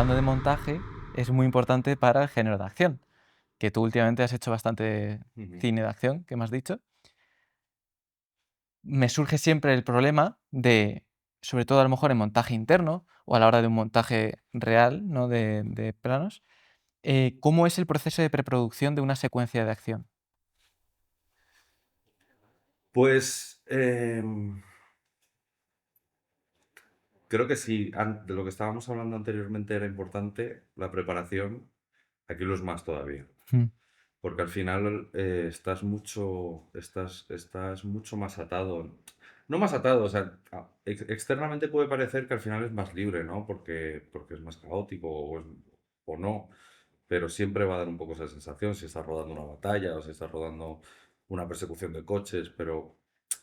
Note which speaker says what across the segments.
Speaker 1: hablando de montaje, es muy importante para el género de acción, que tú últimamente has hecho bastante
Speaker 2: Ujú.
Speaker 1: cine de acción, que me has dicho. Me surge siempre el problema de, sobre todo a lo mejor en montaje interno o a la hora de un montaje real, ¿no? De planos, ¿cómo es el proceso de preproducción de una secuencia de acción?
Speaker 2: Pues, creo que sí, de lo que estábamos hablando anteriormente era importante, la preparación, aquí lo es más todavía.
Speaker 1: Mm,
Speaker 2: Porque al final estás mucho más atado. No más atado, o sea, externamente puede parecer que al final es más libre, ¿no? Porque es más caótico o no, pero siempre va a dar un poco esa sensación si estás rodando una batalla o si estás rodando una persecución de coches, pero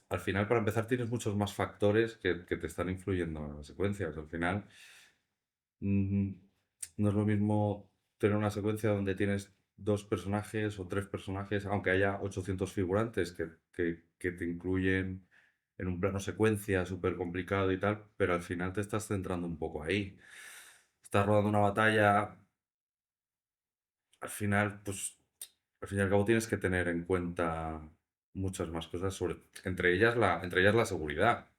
Speaker 2: al final para empezar tienes muchos más factores que te están influyendo en las secuencias. Al final mm, no es lo mismo tener una secuencia donde tienes dos personajes o tres personajes, aunque haya 800 figurantes que te incluyen en un plano secuencia súper complicado y tal, pero al final te estás centrando un poco ahí. Estás rodando una batalla, al final, pues, al fin y al cabo tienes que tener en cuenta muchas más cosas entre ellas la seguridad.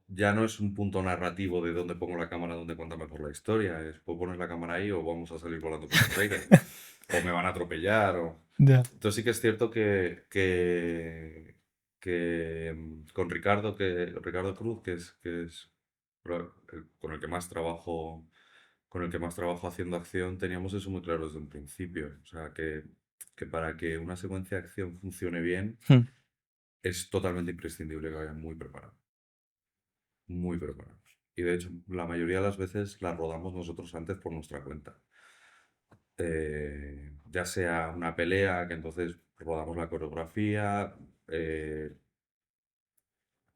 Speaker 2: Ya no es un punto narrativo de dónde pongo la cámara, dónde cuenta mejor la historia. Es, puedo poner la cámara ahí o vamos a salir volando por los aires. O me van a atropellar.
Speaker 1: ya.
Speaker 2: Entonces sí que es cierto que con Ricardo Cruz, que es con el que más trabajo haciendo acción, teníamos eso muy claro desde un principio. O sea, que para que una secuencia de acción funcione bien,
Speaker 1: Mm,
Speaker 2: es totalmente imprescindible que vayan muy preparados. Muy preparados. Y de hecho, la mayoría de las veces las rodamos nosotros antes por nuestra cuenta. Ya sea una pelea, que entonces rodamos la coreografía,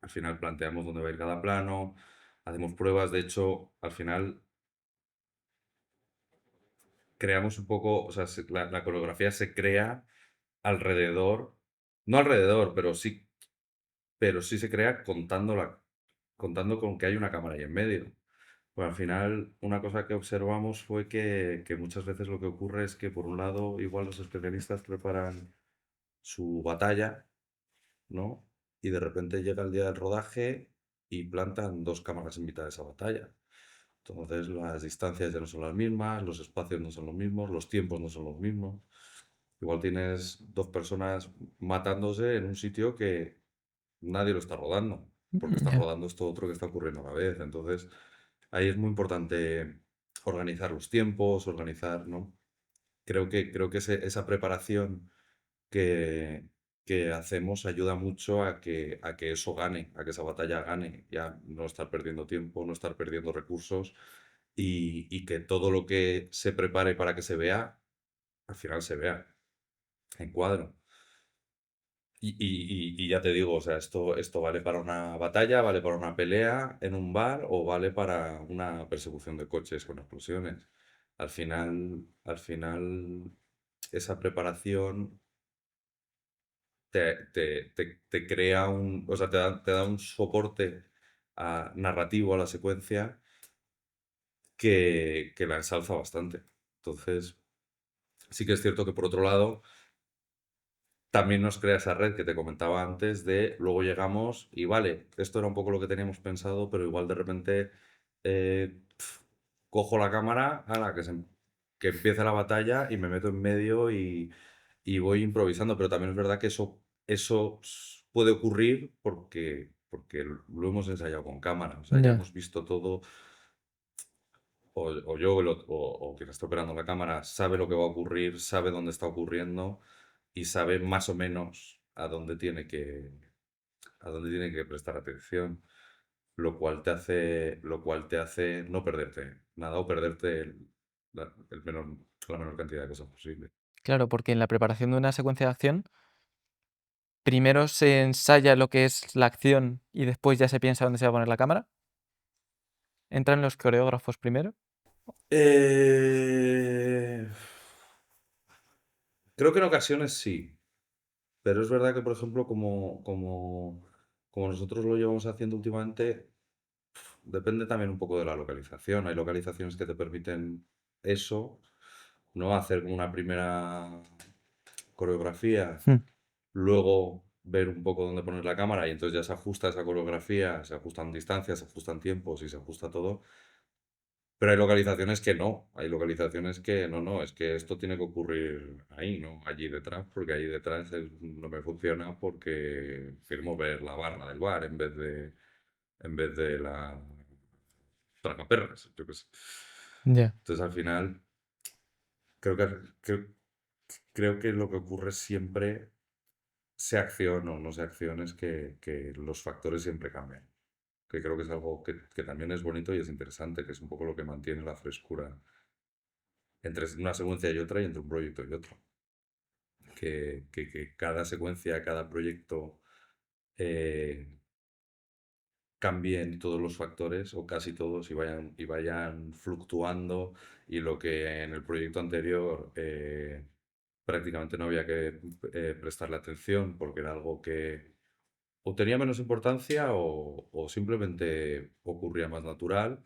Speaker 2: al final planteamos dónde va a ir cada plano, hacemos pruebas, de hecho, al final creamos un poco, o sea, la coreografía se crea alrededor, no alrededor, pero sí se crea contando con que hay una cámara ahí en medio. Pues al final, una cosa que observamos fue que muchas veces lo que ocurre es que, por un lado, igual los especialistas preparan su batalla, ¿no? Y de repente llega el día del rodaje y plantan dos cámaras en mitad de esa batalla. Entonces, las distancias ya no son las mismas, los espacios no son los mismos, los tiempos no son los mismos. Igual tienes dos personas matándose en un sitio que nadie lo está rodando, porque está
Speaker 1: ya.
Speaker 2: rodando esto otro que está ocurriendo a la vez. Entonces, ahí es muy importante organizar los tiempos, organizar, ¿no? Creo que esa preparación que, que hacemos ayuda mucho a que eso gane, a que esa batalla gane, ya no estar perdiendo tiempo, no estar perdiendo recursos y que todo lo que se prepare para que se vea, al final se vea en cuadro. Y ya te digo, o sea, esto vale para una batalla, vale para una pelea en un bar o vale para una persecución de coches con explosiones. Al final, esa preparación te crea o sea, te da un soporte narrativo a la secuencia que la ensalza bastante. Entonces, sí que es cierto que por otro lado, también nos crea esa red que te comentaba antes de luego llegamos y vale, esto era un poco lo que teníamos pensado, pero igual de repente cojo la cámara, que empiece la batalla y me meto en medio y voy improvisando, pero también es verdad que eso puede ocurrir porque lo hemos ensayado con cámara, o sea, ya
Speaker 1: Ya.
Speaker 2: hemos visto todo, o yo o quien está operando la cámara sabe lo que va a ocurrir, sabe dónde está ocurriendo y sabe más o menos a dónde tiene que prestar atención, lo cual te hace no perderte nada o perderte la menor cantidad de cosas posible.
Speaker 1: Claro, porque en la preparación de una secuencia de acción, primero se ensaya lo que es la acción y después ya se piensa dónde se va a poner la cámara. ¿Entran los coreógrafos primero?
Speaker 2: Eh, Creo que en ocasiones sí, pero es verdad que, por ejemplo, como nosotros lo llevamos haciendo últimamente, Depende también un poco de la localización. Hay localizaciones que te permiten eso, ¿no? Hacer una primera coreografía,
Speaker 1: Mm,
Speaker 2: luego ver un poco dónde poner la cámara y entonces ya se ajusta esa coreografía, se ajustan distancias, se ajustan tiempos y se ajusta todo. Pero hay localizaciones que no, hay localizaciones que no, no, es que esto tiene que ocurrir ahí, no allí detrás, porque allí detrás no me funciona porque quiero mover la barra del bar en vez de la tragaperras, yo qué sé.
Speaker 1: ya,
Speaker 2: Entonces al final creo que lo que ocurre siempre, sea acción o no sea acción, es que los factores siempre cambian. Que creo que es algo que también es bonito y es interesante, que es un poco lo que mantiene la frescura entre una secuencia y otra y entre un proyecto y otro. Que cada secuencia, cada proyecto eh, cambien todos los factores o casi todos y vayan fluctuando y lo que en el proyecto anterior prácticamente no había que prestarle atención porque era algo que o tenía menos importancia o simplemente ocurría más natural.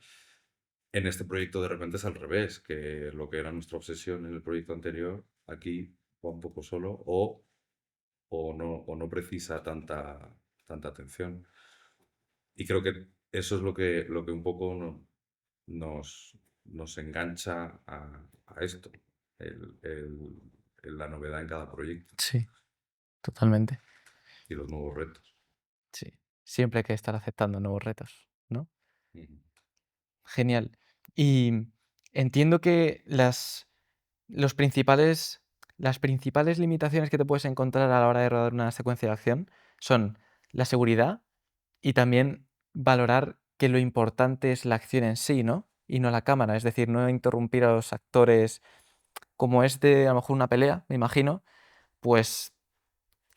Speaker 2: En este proyecto de repente es al revés, que lo que era nuestra obsesión en el proyecto anterior, aquí va un poco solo o no precisa tanta atención. Y creo que eso es lo que un poco nos engancha a esto, la novedad en cada proyecto
Speaker 1: sí, totalmente.
Speaker 2: y los nuevos retos.
Speaker 1: Sí. Siempre hay que estar aceptando nuevos retos, ¿no?
Speaker 2: Ujú.
Speaker 1: Genial. Y entiendo que las principales limitaciones que te puedes encontrar a la hora de rodar una secuencia de acción son la seguridad y también valorar que lo importante es la acción en sí, ¿no? Y no la cámara. Es decir, no interrumpir a los actores como es de a lo mejor una pelea, me imagino, pues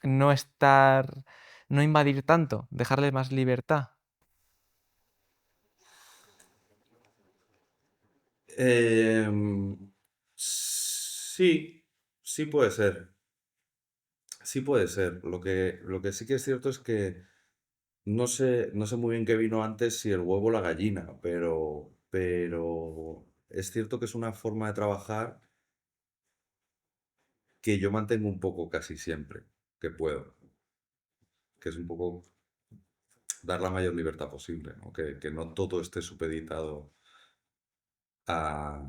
Speaker 1: no estar, no invadir tanto, dejarles más libertad.
Speaker 2: Sí, sí puede ser. Sí puede ser. Lo que sí que es cierto es que no sé muy bien qué vino antes, si el huevo o la gallina, pero es cierto que es una forma de trabajar que yo mantengo un poco casi siempre que puedo, que es un poco dar la mayor libertad posible, ¿no? Que no todo esté supeditado a,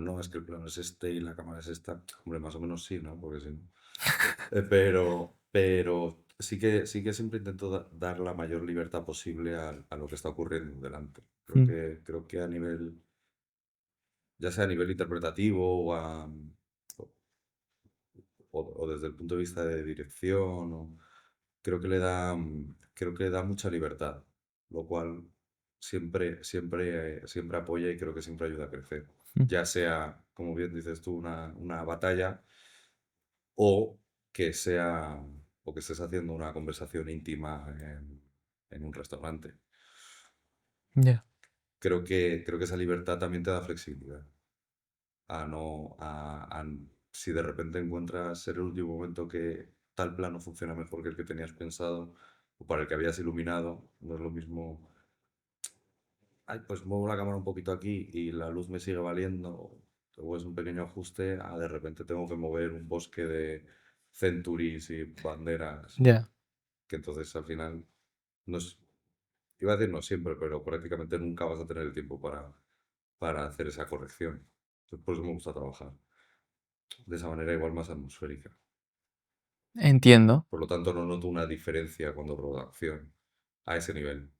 Speaker 2: no, es que el plano es este y la cámara es esta. Hombre, más o menos sí, ¿no? Porque si no. Pero sí que siempre intento dar la mayor libertad posible a lo que está ocurriendo delante. Creo
Speaker 1: Mm,
Speaker 2: que, creo que a nivel, ya sea a nivel interpretativo o desde el punto de vista de dirección, creo que da mucha libertad, lo cual siempre apoya y creo que siempre ayuda a crecer.
Speaker 1: mm,
Speaker 2: Ya sea, como bien dices tú, una batalla o sea, o que estés haciendo una conversación íntima en un restaurante.
Speaker 1: ya,
Speaker 2: Creo que esa libertad también te da flexibilidad. Si de repente encuentras en el último momento que tal plano funciona mejor que el que tenías pensado o para el que habías iluminado, no es lo mismo. Ay, pues muevo la cámara un poquito aquí y la luz me sigue valiendo, o es un pequeño ajuste, de repente tengo que mover un bosque de centuries y banderas,
Speaker 1: ya.
Speaker 2: que entonces al final, no es, iba a decir no siempre, pero prácticamente nunca vas a tener el tiempo para hacer esa corrección. Entonces, por eso me gusta trabajar de esa manera igual más atmosférica.
Speaker 1: Entiendo.
Speaker 2: Por lo tanto, no noto una diferencia cuando rodo acción a ese nivel.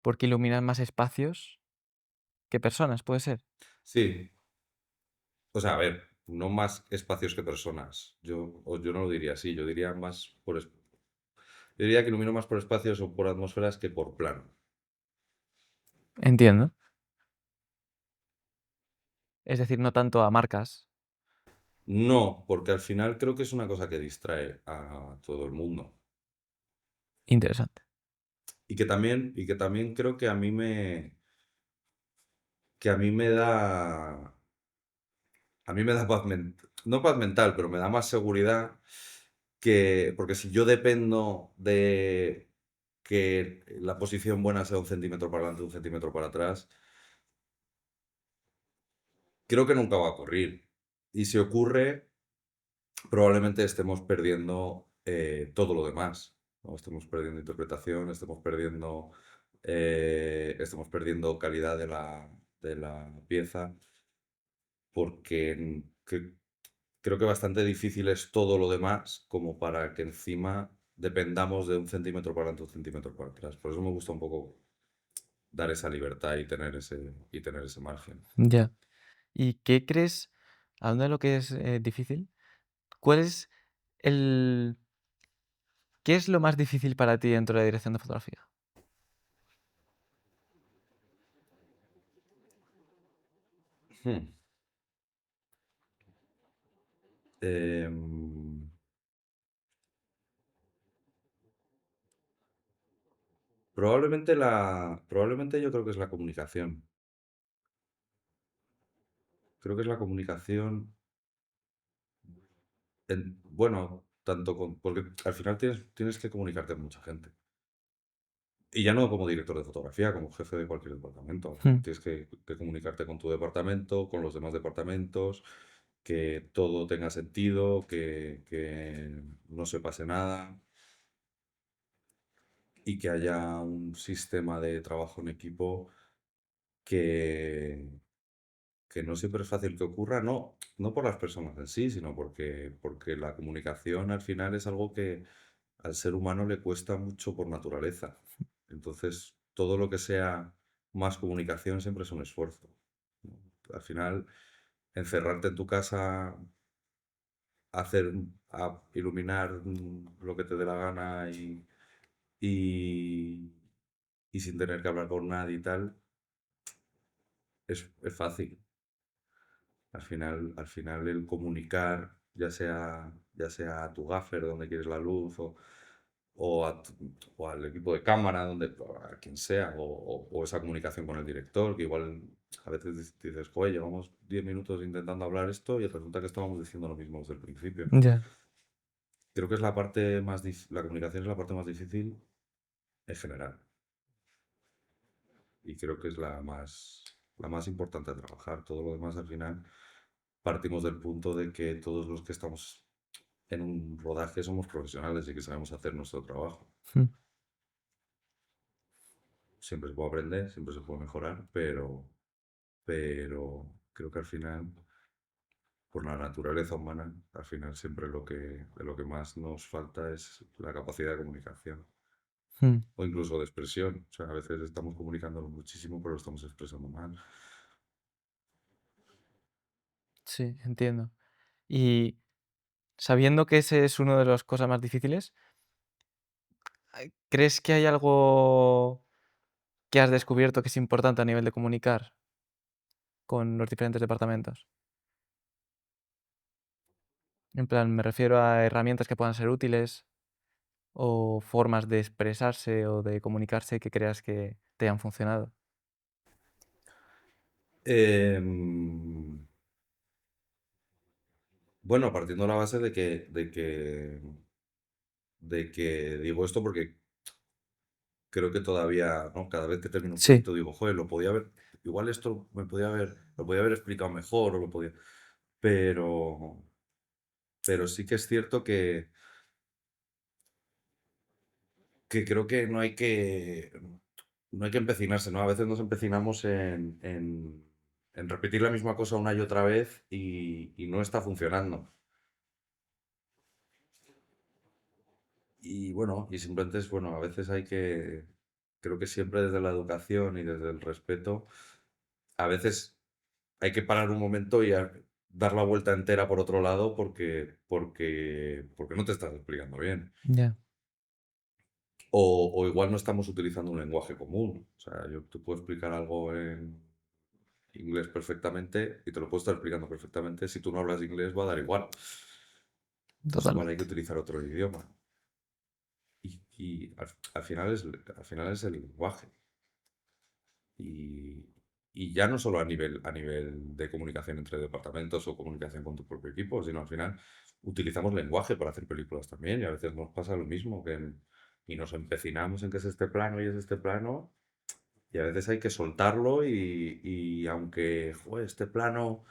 Speaker 1: Porque iluminan más espacios que personas, ¿puede ser?
Speaker 2: Sí, o sea, a ver, no más espacios que personas. Yo no lo diría así, yo diría yo diría que ilumino más por espacios o por atmósferas que por plano.
Speaker 1: Entiendo. Es decir, no tanto a marcas.
Speaker 2: No, porque al final creo que es una cosa que distrae a todo el mundo.
Speaker 1: Interesante.
Speaker 2: Y que también creo que a mí me da no paz mental, pero me da más seguridad porque si yo dependo de que la posición buena sea un centímetro para adelante, un centímetro para atrás, creo que nunca va a ocurrir. Y si ocurre, probablemente estemos perdiendo todo lo demás, ¿no? Estemos perdiendo interpretación, estemos perdiendo calidad de la pieza, porque creo que bastante difícil es todo lo demás como para que encima dependamos de un centímetro para adelante, un centímetro para atrás. Por eso me gusta un poco dar esa libertad y tener ese margen.
Speaker 1: Ya. ¿Y qué crees, hablando de lo que es, difícil, cuál es el qué es lo más difícil para ti dentro de la dirección de fotografía?
Speaker 2: Hmm. Em, probablemente yo creo que es la comunicación. Creo que es la comunicación, bueno, tanto porque al final tienes que comunicarte con mucha gente. Y ya no como director de fotografía, como jefe de cualquier departamento. Al final
Speaker 1: Mm,
Speaker 2: tienes que comunicarte con tu departamento, con los demás departamentos, que todo tenga sentido, que no se pase nada y que haya un sistema de trabajo en equipo que, que no siempre es fácil que ocurra, no por las personas en sí, sino porque la comunicación al final es algo que al ser humano le cuesta mucho por naturaleza. Entonces, todo lo que sea más comunicación siempre es un esfuerzo, ¿no? Al final, encerrarte en tu casa, iluminar lo que te dé la gana y, y sin tener que hablar con nadie y tal, es fácil. Al final el comunicar, ya sea a tu gaffer donde quieres la luz o al equipo de cámara, a quien sea, o esa comunicación con el director, que igual a veces dices, joder, llevamos 10 minutos intentando hablar esto y resulta que estábamos diciendo lo mismo desde el principio.
Speaker 1: ya.
Speaker 2: Creo que la comunicación es la parte más difícil en general y creo que es la más importante a trabajar. Todo lo demás al final partimos del punto de que todos los que estamos en un rodaje somos profesionales y que sabemos hacer nuestro trabajo.
Speaker 1: Mm,
Speaker 2: Siempre se puede aprender, siempre se puede mejorar, pero creo que al final, por la naturaleza humana, al final siempre de lo que más nos falta es la capacidad de comunicación
Speaker 1: mm.
Speaker 2: o incluso de expresión. O sea, a veces estamos comunicándonos muchísimo, pero lo estamos expresando mal.
Speaker 1: Sí, entiendo. Y sabiendo que ese es uno de las cosas más difíciles, ¿crees que hay algo que has descubierto que es importante a nivel de comunicar con los diferentes departamentos? En plan, me refiero a herramientas que puedan ser útiles o formas de expresarse o de comunicarse que creas que te han funcionado.
Speaker 2: Em, bueno, partiendo de la base de que digo esto porque creo que todavía, ¿no? Cada vez que termino un
Speaker 1: Sí,
Speaker 2: proyecto digo, joder, igual esto lo podía haber explicado mejor o pero, pero sí que es cierto que creo que no hay que empecinarse, ¿no? A veces nos empecinamos en repetir la misma cosa una y otra vez y no está funcionando. Y bueno, y simplemente bueno, a veces creo que siempre desde la educación y desde el respeto, a veces hay que parar un momento y dar la vuelta entera por otro lado porque no te estás explicando bien.
Speaker 1: ya,
Speaker 2: O igual no estamos utilizando un lenguaje común. O sea, yo te puedo explicar algo en inglés perfectamente y te lo puedo estar explicando perfectamente. Si tú no hablas inglés va a dar igual. Entonces igual hay que
Speaker 1: totalmente.
Speaker 2: utilizar otro idioma. Y al final es el lenguaje. Y, y ya no solo a nivel de comunicación entre departamentos o comunicación con tu propio equipo, sino al final utilizamos lenguaje para hacer películas también y a veces nos pasa lo mismo y nos empecinamos en que es este plano y es este plano, y a veces hay que soltarlo y aunque, joder, este plano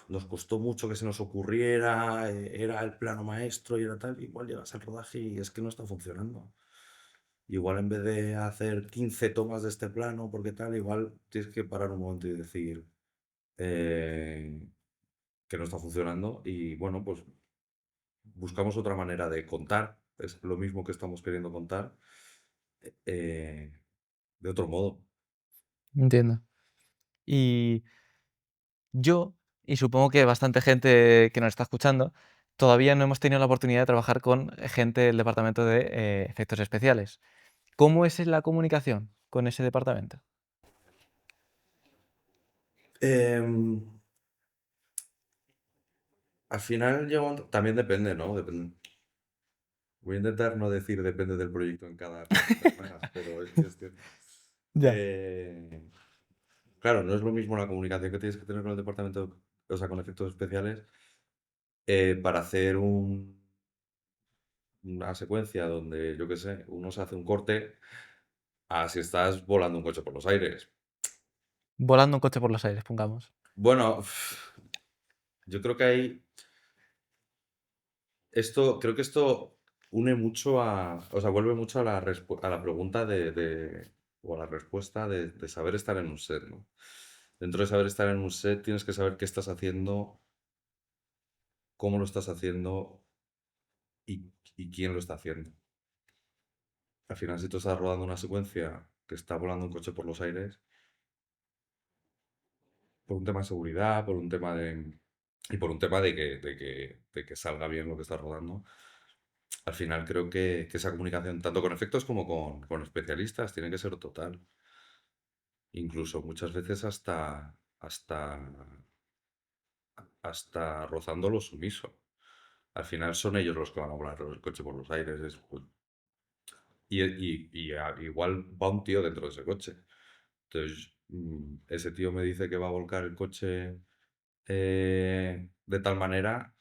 Speaker 2: nos costó mucho que se nos ocurriera, era el plano maestro y era tal, igual llegas al rodaje y es que no está funcionando. Igual en vez de hacer 15 tomas de este plano, porque tal, igual tienes que parar un momento y decir eh, que no está funcionando y bueno, pues buscamos otra manera de contar, es lo mismo que estamos queriendo contar, eh, de otro modo.
Speaker 1: Entiendo. Y yo, y supongo que bastante gente que nos está escuchando, todavía no hemos tenido la oportunidad de trabajar con gente del departamento de efectos especiales. ¿Cómo es la comunicación con ese departamento?
Speaker 2: Em, Al final también depende, ¿no? Voy a intentar no decir depende del proyecto en cada cosa que me hagas, pero es que es cierto.
Speaker 1: Ya.
Speaker 2: Eh, claro, no es lo mismo la comunicación que tienes que tener con el departamento, o sea, con efectos especiales, para hacer una secuencia donde, yo qué sé, uno se hace un corte, a si estás volando un coche por los aires.
Speaker 1: Volando un coche por los aires, pongamos.
Speaker 2: Bueno, yo creo que creo que esto une mucho o sea, vuelve mucho a a la pregunta o a la respuesta de saber estar en un set, ¿no? Dentro de saber estar en un set tienes que saber qué estás haciendo, cómo lo estás haciendo y quién lo está haciendo. Al final, si tú estás rodando una secuencia que está volando un coche por los aires, por un tema de seguridad, por un tema y por un tema de que salga bien lo que estás rodando, al final creo que esa comunicación, tanto con efectos como con especialistas, tiene que ser total. Incluso muchas veces hasta rozando lo sumiso. Al final son ellos los que van a volar el coche por los aires. Igual va un tío dentro de ese coche. Entonces, ese tío me dice que va a volcar el coche de tal manera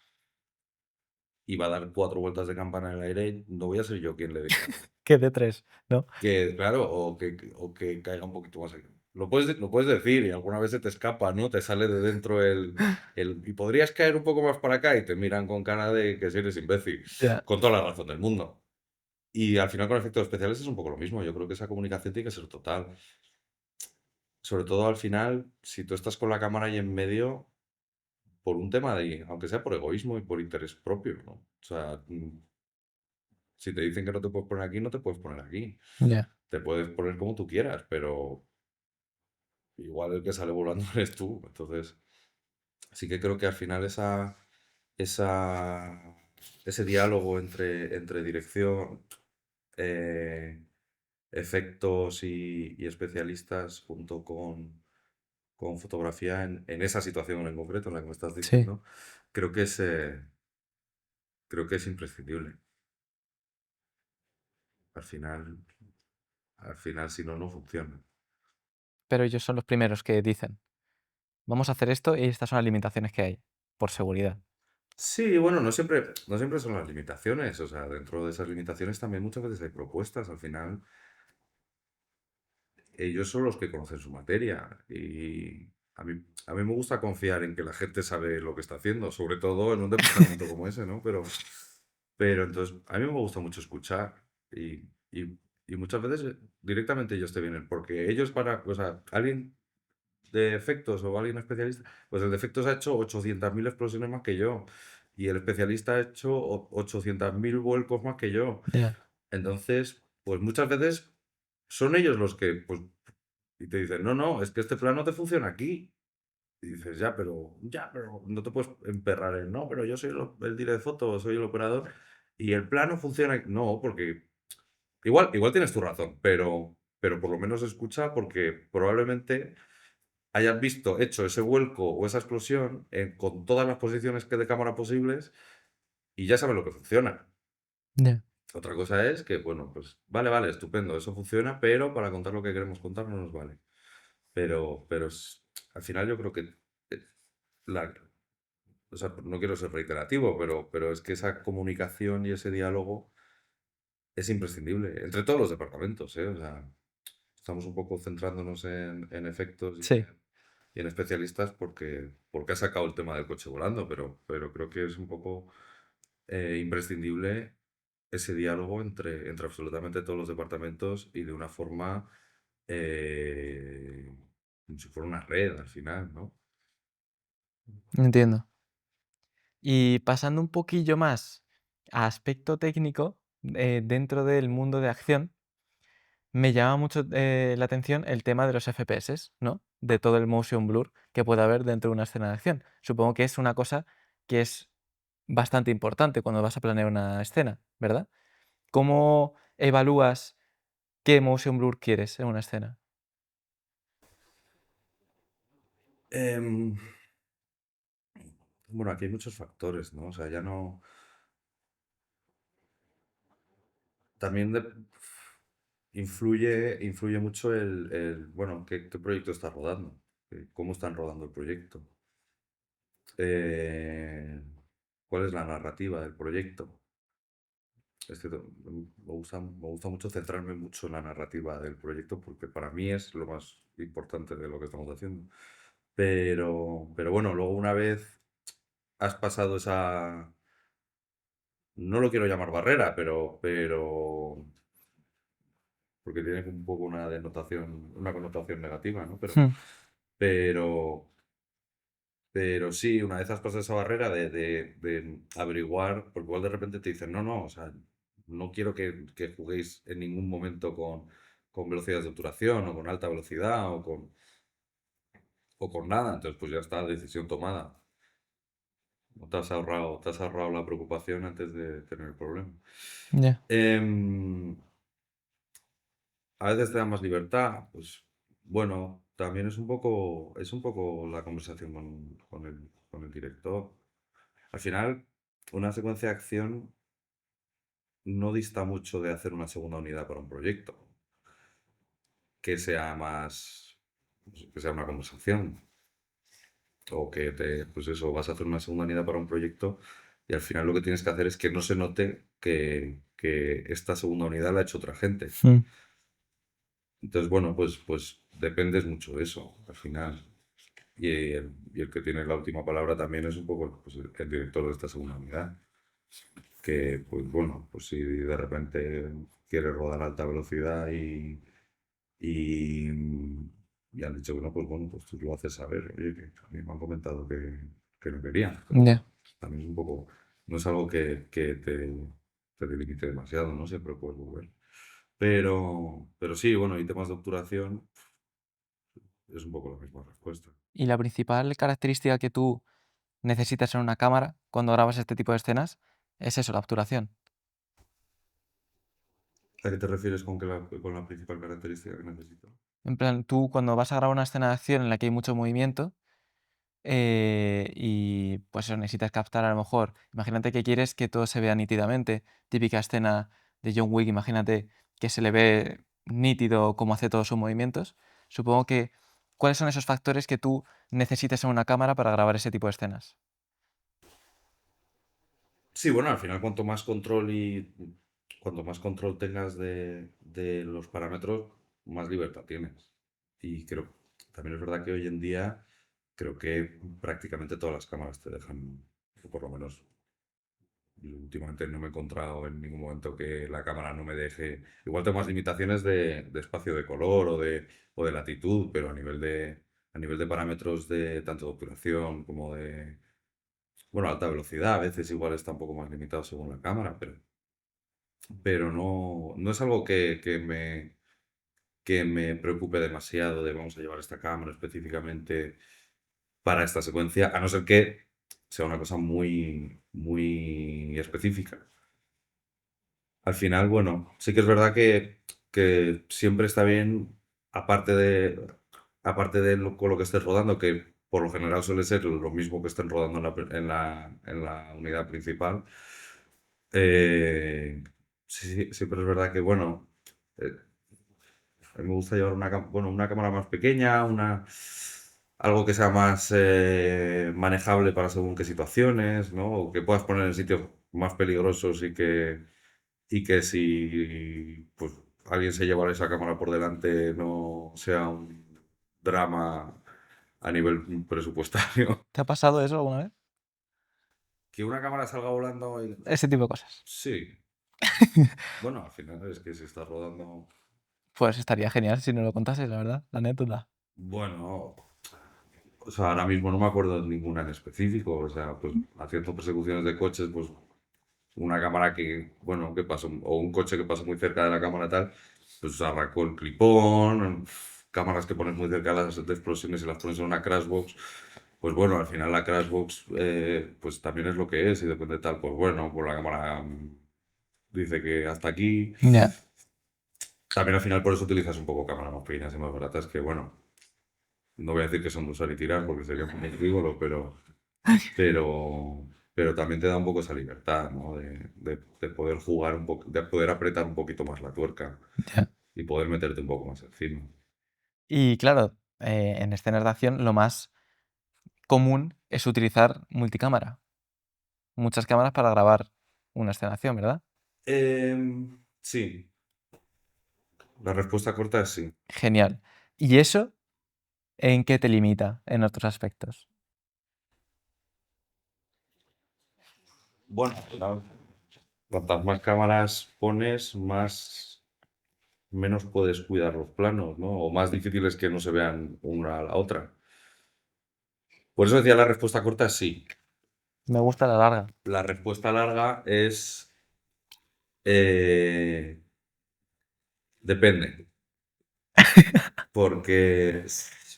Speaker 2: y va a dar 4 vueltas de campana en el aire. No voy a ser yo quien le diga
Speaker 1: Que de tres, ¿no?
Speaker 2: que, claro, o que caiga un poquito más aquí. Lo puedes decir y alguna vez se te escapa, ¿no? Te sale de dentro y podrías caer un poco más para acá y te miran con cara de que si eres imbécil,
Speaker 1: Ya.
Speaker 2: con toda la razón del mundo. Y al final con efectos especiales es un poco lo mismo. Yo creo que esa comunicación tiene que ser total. Sobre todo al final, si tú estás con la cámara ahí en medio, por un tema aunque sea por egoísmo y por interés propio, ¿no? O sea, si te dicen que no te puedes poner aquí, no te puedes poner aquí.
Speaker 1: Ya.
Speaker 2: Te puedes poner como tú quieras, pero igual el que sale volando eres tú. Entonces, sí que creo que al final esa, ese diálogo entre dirección, eh, efectos y especialistas junto con fotografía en esa situación en concreto en la que me estás
Speaker 1: Sí.
Speaker 2: diciendo, creo creo que es imprescindible. Al final, al final, si no, no funciona.
Speaker 1: Pero ellos son los primeros que dicen: "Vamos a hacer esto y estas son las limitaciones que hay, por seguridad".
Speaker 2: Sí, bueno, no siempre son las limitaciones. O sea, dentro de esas limitaciones también muchas veces hay propuestas. Al final, ellos son los que conocen su materia. Y a mí me gusta confiar en que la gente sabe lo que está haciendo, sobre todo en un departamento como ese, ¿no? Pero entonces, a mí me gusta mucho escuchar. Y muchas veces directamente ellos te vienen, porque ellos o sea, alguien de efectos o alguien especialista, pues el de efectos ha hecho 800.000 explosiones más que yo. Y el especialista ha hecho 800.000 vuelcos más que yo.
Speaker 1: Ya.
Speaker 2: Entonces, pues muchas veces son ellos los que, pues, y te dicen, no, no, es que este plan no te funciona aquí. Y dices, ya, pero no te puedes emperrar en, no, pero yo soy el director de foto, soy el operador, y el plano funciona. No, porque igual tienes tu razón, pero por lo menos escucha porque probablemente hayas hecho ese vuelco o esa explosión con todas las posiciones que de cámara posibles y ya sabes lo que funciona.
Speaker 1: Ya.
Speaker 2: Otra cosa es que, bueno, pues vale, estupendo, eso funciona, pero para contar lo que queremos contar no nos vale. Al final yo creo que eh, la, o sea, no quiero ser reiterativo, pero es que esa comunicación y ese diálogo es imprescindible, entre todos los departamentos, ¿eh? O sea, estamos un poco centrándonos en efectos
Speaker 1: Sí,
Speaker 2: y en especialistas porque ha sacado el tema del coche volando, pero creo que es un poco imprescindible ese diálogo entre absolutamente todos los departamentos y de una forma eh, como si fuera una red al final, ¿no?
Speaker 1: entiendo. Y pasando un poquillo más a aspecto técnico, dentro del mundo de acción, me llama mucho la atención el tema de los FPS, ¿no? De todo el motion blur que puede haber dentro de una escena de acción. Supongo que es una cosa que es bastante importante cuando vas a planear una escena, ¿verdad? ¿Cómo evalúas qué motion blur quieres en una escena?
Speaker 2: Em, bueno, aquí hay muchos factores, ¿no? O sea, ya no... También influye mucho bueno, qué proyecto estás rodando, cómo están rodando el proyecto, eh, cuál es la narrativa del proyecto. Me gusta mucho centrarme mucho en la narrativa del proyecto porque para mí es lo más importante de lo que estamos haciendo. Pero bueno, luego una vez has pasado esa, no lo quiero llamar barrera, pero porque tiene un poco una connotación negativa, ¿no?
Speaker 1: Hmm,
Speaker 2: Pero, pero sí, una vez has pasado esa barrera de averiguar, porque igual de repente te dicen, no, no, o sea, no quiero que juguéis en ningún momento con velocidades de obturación o con alta velocidad o con nada, entonces pues ya está, decisión tomada. No te has ahorrado la preocupación antes de tener el problema.
Speaker 1: ya.
Speaker 2: Em, a veces te da más libertad, pues bueno, también es un poco la conversación con el director. Al final, una secuencia de acción no dista mucho de hacer una segunda unidad para un proyecto, que sea más, pues, que sea una conversación, o que pues eso, vas a hacer una segunda unidad para un proyecto y al final lo que tienes que hacer es que no se note que esta segunda unidad la ha hecho otra gente.
Speaker 1: Hmm,
Speaker 2: Entonces, bueno, pues dependes mucho de eso, al final. Y el que tiene la última palabra también es un poco pues, el director de esta segunda unidad. Que, pues bueno, pues si de repente quiere rodar a alta velocidad y, y han dicho que no, pues bueno, pues tú lo haces saber. Oye, que a mí me han comentado que no querían, pero bueno,
Speaker 1: ya.
Speaker 2: también es un poco, no es algo que te delimite demasiado, ¿no? Siempre puedes volver. Pero sí, bueno, y temas de obturación es un poco la misma respuesta.
Speaker 1: Y la principal característica que tú necesitas en una cámara cuando grabas este tipo de escenas es eso, la obturación.
Speaker 2: ¿A qué te refieres con la principal característica que necesito?
Speaker 1: En plan, tú cuando vas a grabar una escena de acción en la que hay mucho movimiento, y pues eso, necesitas captar a lo mejor, imagínate que quieres que todo se vea nítidamente, típica escena de John Wick, imagínate que se le ve nítido cómo hace todos sus movimientos. Supongo que, ¿cuáles son esos factores que tú necesitas en una cámara para grabar ese tipo de escenas?
Speaker 2: Sí, bueno, al final cuanto más control tengas de los parámetros, más libertad tienes. Y también es verdad que hoy en día creo que prácticamente todas las cámaras te dejan, o por lo menos yo últimamente no me he encontrado en ningún momento que la cámara no me deje. Igual tengo más limitaciones de espacio de color o de latitud, pero a nivel de parámetros de tanto de obturación como de, bueno, alta velocidad, a veces igual está un poco más limitado según la cámara, pero no es algo que me preocupe demasiado de vamos a llevar esta cámara específicamente para esta secuencia, a no ser que sea una cosa muy, muy específica. Al final, bueno, sí que es verdad que siempre está bien, con lo que estés rodando, que por lo general suele ser lo mismo que estén rodando en la unidad principal. Sí, sí, pero es verdad que, bueno, eh, a mí me gusta llevar una cámara más pequeña, algo que sea más manejable para según qué situaciones, ¿no? O que puedas poner en sitios más peligrosos y que y que si pues, alguien se llevara esa cámara por delante no sea un drama a nivel presupuestario.
Speaker 1: ¿Te ha pasado eso alguna vez?
Speaker 2: Que una cámara salga volando,
Speaker 1: Ese tipo de cosas.
Speaker 2: sí. Bueno, al final es que se está rodando.
Speaker 1: Pues estaría genial si nos lo contases, la verdad, la anécdota.
Speaker 2: Bueno, o sea, ahora mismo no me acuerdo de ninguna en específico. O sea, pues haciendo persecuciones de coches, pues una cámara que, bueno, que pasó, o un coche que pasó muy cerca de la cámara tal, pues arrancó el clipón, cámaras que pones muy cerca de explosiones y las pones en una crashbox. Pues bueno, al final la crashbox pues también es lo que es y depende de tal, pues bueno, pues la cámara dice que hasta aquí.
Speaker 1: Ya,
Speaker 2: También al final por eso utilizas un poco cámaras más pequeñas y más baratas que bueno, no voy a decir que son de usar y tirar porque sería muy frívolo, pero, pero también te da un poco esa libertad, ¿no? De poder jugar un poco, de poder apretar un poquito más la tuerca
Speaker 1: ya.
Speaker 2: y poder meterte un poco más encima.
Speaker 1: Y claro, en escenas de acción lo más común es utilizar multicámara. Muchas cámaras para grabar una escena de acción, ¿verdad?
Speaker 2: Sí, la respuesta corta es sí.
Speaker 1: Genial. ¿Y eso en qué te limita en otros aspectos?
Speaker 2: Bueno, cuantas más cámaras pones, menos puedes cuidar los planos, ¿no? O más difícil es que no se vean una a la otra. Por eso decía la respuesta corta es sí.
Speaker 1: Me gusta la larga.
Speaker 2: La respuesta larga es eh, depende. Porque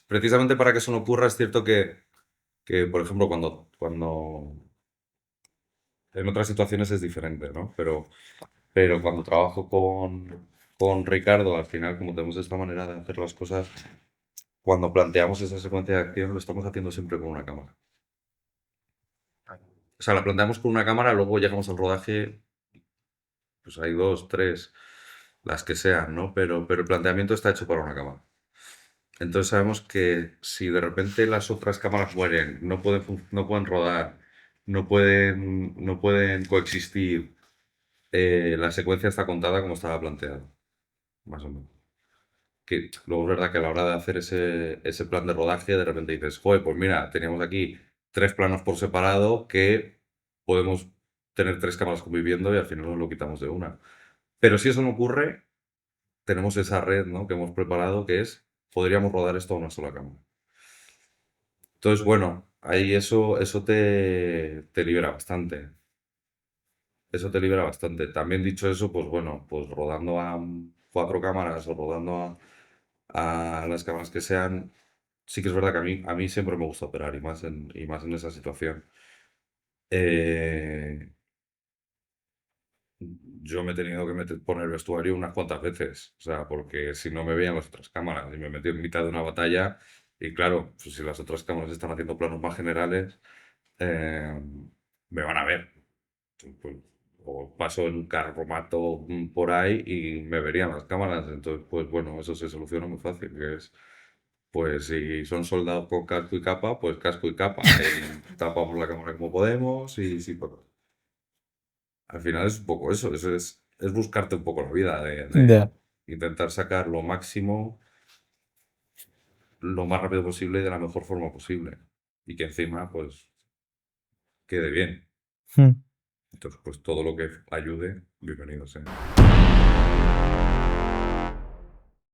Speaker 2: precisamente para que eso no ocurra, es cierto que, por ejemplo, cuando en otras situaciones es diferente, ¿no? Pero cuando trabajo con Ricardo, al final, como tenemos esta manera de hacer las cosas, cuando planteamos esa secuencia de acción, lo estamos haciendo siempre con una cámara. O sea, la planteamos con una cámara, luego llegamos al rodaje, pues hay dos, tres, las que sean, ¿no? Pero el planteamiento está hecho para una cámara. Entonces sabemos que si de repente las otras cámaras mueren, no pueden rodar, no pueden coexistir, la secuencia está contada como estaba planteado, más o menos. Que luego es verdad que a la hora de hacer ese plan de rodaje, de repente dices, joder, pues mira, teníamos aquí tres planos por separado que podemos tener tres cámaras conviviendo y al final nos lo quitamos de una. Pero si eso no ocurre, tenemos esa red, ¿no? Que hemos preparado que es, podríamos rodar esto a una sola cámara. Entonces, bueno, ahí eso te libera bastante. Eso te libera bastante. También dicho eso, pues bueno, pues rodando a cuatro cámaras o rodando a las cámaras que sean, sí que es verdad que a mí siempre me gusta operar y más en esa situación. Eh, yo me he tenido que poner vestuario unas cuantas veces, o sea, porque si no me veían las otras cámaras y me metí en mitad de una batalla y claro, pues si las otras cámaras están haciendo planos más generales, eh, me van a ver. Pues, o paso en un carromato por ahí y me verían las cámaras. Entonces, pues bueno, eso se soluciona muy fácil, que es, pues si son soldados con casco y capa, pues casco y capa. Y tapamos la cámara como podemos y sí, pues, al final es un poco eso, es buscarte un poco la vida, de
Speaker 1: Ya.
Speaker 2: intentar sacar lo máximo, lo más rápido posible y de la mejor forma posible. Y que encima, pues, quede bien.
Speaker 1: Mm.
Speaker 2: Entonces, pues todo lo que ayude, bienvenido sea.